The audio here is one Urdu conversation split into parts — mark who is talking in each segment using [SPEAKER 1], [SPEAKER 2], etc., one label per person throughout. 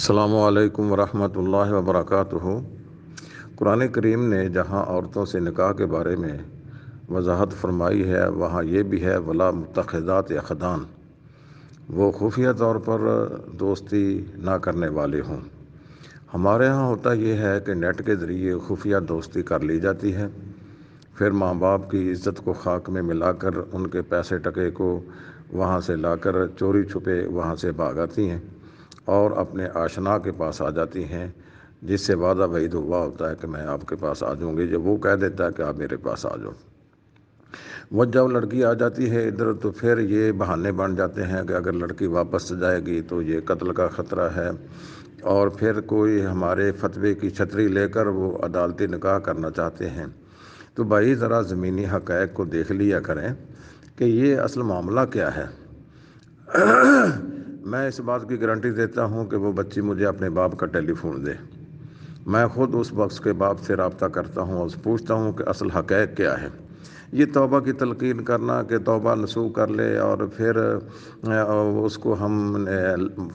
[SPEAKER 1] السلام علیکم ورحمۃ اللہ وبرکاتہ۔ قرآن کریم نے جہاں عورتوں سے نکاح کے بارے میں وضاحت فرمائی ہے وہاں یہ بھی ہے ولا متخذات اخدان، وہ خفیہ طور پر دوستی نہ کرنے والے ہوں۔ ہمارے ہاں ہوتا یہ ہے کہ نیٹ کے ذریعے خفیہ دوستی کر لی جاتی ہے، پھر ماں باپ کی عزت کو خاک میں ملا کر ان کے پیسے ٹکے کو وہاں سے لا کر چوری چھپے وہاں سے بھاگ آتی ہیں اور اپنے آشنا کے پاس آ جاتی ہیں، جس سے وعدہ وعید ہوا ہوتا ہے کہ میں آپ کے پاس آ جاؤں گی، جب وہ کہہ دیتا ہے کہ آپ میرے پاس آ جاؤ۔ وہ جب لڑکی آ جاتی ہے ادھر تو پھر یہ بہانے بن جاتے ہیں کہ اگر لڑکی واپس جائے گی تو یہ قتل کا خطرہ ہے، اور پھر کوئی ہمارے فتوے کی چھتری لے کر وہ عدالتی نکاح کرنا چاہتے ہیں۔ تو بھائی ذرا زمینی حقائق کو دیکھ لیا کریں کہ یہ اصل معاملہ کیا ہے۔ میں اس بات کی گارنٹی دیتا ہوں کہ وہ بچی مجھے اپنے باپ کا ٹیلی فون دے، میں خود اس وقت کے باپ سے رابطہ کرتا ہوں اور پوچھتا ہوں کہ اصل حقائق کیا ہے۔ یہ توبہ کی تلقین کرنا کہ توبہ نصوح کر لے اور پھر اس کو ہم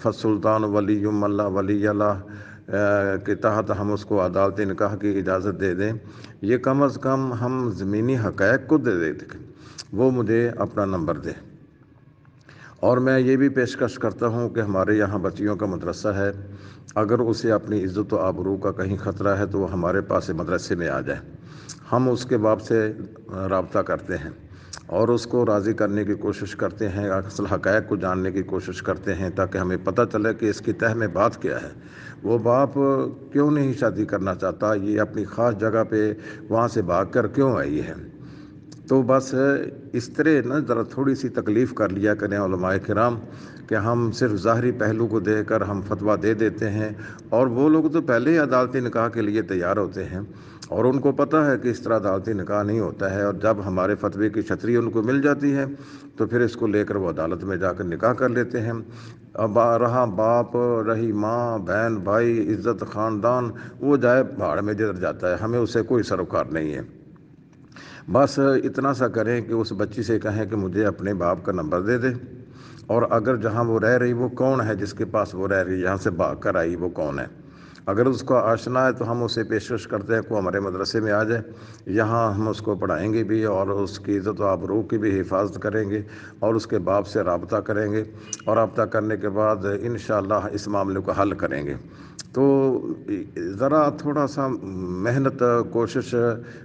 [SPEAKER 1] فالسلطان ولی اللہ ولی اللہ کے تحت ہم اس کو عدالتی نکاح کی اجازت دے دیں، یہ کم از کم ہم زمینی حقائق کو دے دیتے، وہ مجھے اپنا نمبر دے۔ اور میں یہ بھی پیشکش کرتا ہوں کہ ہمارے یہاں بچیوں کا مدرسہ ہے، اگر اسے اپنی عزت و آبرو کا کہیں خطرہ ہے تو وہ ہمارے پاس مدرسے میں آ جائے، ہم اس کے باپ سے رابطہ کرتے ہیں اور اس کو راضی کرنے کی کوشش کرتے ہیں، اصل حقائق کو جاننے کی کوشش کرتے ہیں تاکہ ہمیں پتہ چلے کہ اس کی تہ میں بات کیا ہے، وہ باپ کیوں نہیں شادی کرنا چاہتا، یہ اپنی خاص جگہ پہ وہاں سے بھاگ کر کیوں آئی ہے۔ تو بس اس طرح نا ذرا تھوڑی سی تکلیف کر لیا کریں علماء کرام کہ ہم صرف ظاہری پہلو کو دے کر ہم فتویٰ دے دیتے ہیں، اور وہ لوگ تو پہلے ہی عدالتی نکاح کے لیے تیار ہوتے ہیں اور ان کو پتہ ہے کہ اس طرح عدالتی نکاح نہیں ہوتا ہے، اور جب ہمارے فتوے کی چھتری ان کو مل جاتی ہے تو پھر اس کو لے کر وہ عدالت میں جا کر نکاح کر لیتے ہیں۔ اب رہا باپ، رہی ماں، بہن، بھائی، عزت، خاندان، وہ جائے بھاڑ میں جدھر جاتا ہے، ہمیں اس سے کوئی سروکار نہیں ہے۔ بس اتنا سا کریں کہ اس بچی سے کہیں کہ مجھے اپنے باپ کا نمبر دے دے، اور اگر جہاں وہ رہ رہی وہ کون ہے جس کے پاس وہ رہ رہی، یہاں سے بھاگ کر آئی وہ کون ہے، اگر اس کو آشنا ہے تو ہم اسے پیشکش کرتے ہیں کہ وہ ہمارے مدرسے میں آ جائے، یہاں ہم اس کو پڑھائیں گے بھی اور اس کی عزت و آبرو کی بھی حفاظت کریں گے اور اس کے باپ سے رابطہ کریں گے، اور رابطہ کرنے کے بعد انشاءاللہ اس معاملے کو حل کریں گے۔ تو ذرا تھوڑا سا محنت کوشش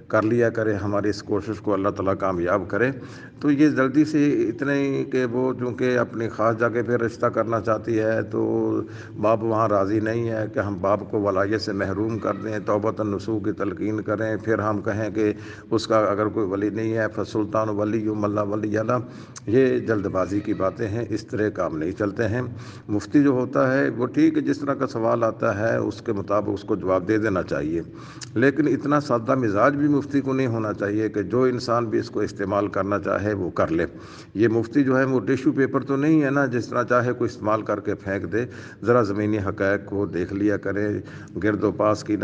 [SPEAKER 1] کر لیا کرے، ہماری اس کوشش کو اللہ تعالیٰ کامیاب کرے۔ تو یہ جلدی سے اتنے ہی کہ وہ چونکہ اپنی خاص جگہ پہ رشتہ کرنا چاہتی ہے تو باپ وہاں راضی نہیں ہے کہ ہم باپ کو ولایت سے محروم کر دیں، توبۃ النصوح کی تلقین کریں، پھر ہم کہیں کہ اس کا اگر کوئی ولی نہیں ہے فالسلطان ولی اللہ ولی اللہ، یہ جلد بازی کی باتیں ہیں، اس طرح کام نہیں چلتے ہیں۔ مفتی جو ہوتا ہے وہ ٹھیک ہے، جس طرح کا سوال آتا ہے اس کے مطابق اس کو جواب دے دینا چاہیے، لیکن اتنا سادہ مزاج بھی مفتی کو نہیں ہونا چاہیے کہ جو انسان بھی اس کو استعمال کرنا چاہے وہ کر لے۔ یہ مفتی جو ہے وہ ٹیشو پیپر تو نہیں ہے نا جس طرح چاہے کوئی استعمال کر کے پھینک دے، ذرا زمینی حقائق کو دیکھ لیا کریں، گرد و پاس کی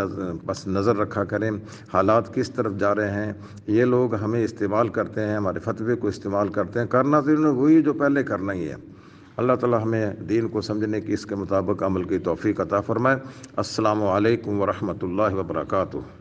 [SPEAKER 1] پس نظر رکھا کریں، حالات کس طرف جا رہے ہیں۔ یہ لوگ ہمیں استعمال کرتے ہیں، ہمارے فتوے کو استعمال کرتے ہیں، کرنا تو انہوں نے وہی جو پہلے کرنا ہی ہے۔ اللہ تعالیٰ ہمیں دین کو سمجھنے کی اس کے مطابق عمل کی توفیق عطا فرمائے۔ السلام علیکم ورحمۃ اللہ وبرکاتہ۔